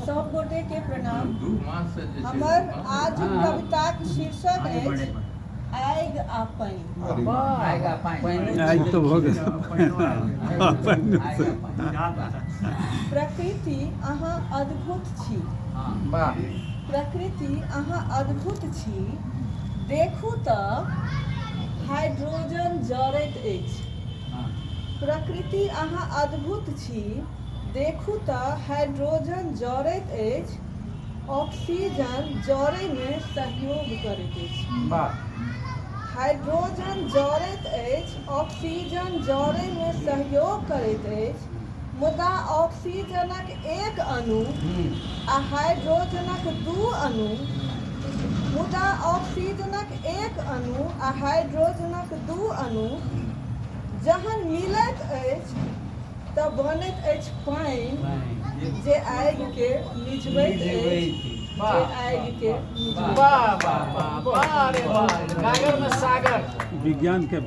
सब गोटे के प्रणाम। हमर आज कविताक शीर्षक अछि आगि आ पानि। आगि तो भऽ गेल। प्रकृति अहाँ अद्भुत छी। प्रकृति अहाँ अद्भुत छी। देखू तऽ हाइड्रोजन जरैत अछि। प्रकृति अहाँ अद्भुत छी। देखू तऽ हाइड्रोजन जरैत अछि। ऑक्सीजन जरैमे सहयोग करैत अछि। हाइड्रोजन जरैत अछि। ऑक्सीजन जरैमे सहयोग करैत अछि। मुदा ऑक्सीजनक एक अणु आ हाइड्रोजनक दू अणु मुदा ऑक्सीजनक एक अणु आ हाइड्रोजनक दू अणु जहन मिलैत अछि तऽ बनैत अछि पानि जे आगिके निझबैत अछि। जे आगिके विज्ञान के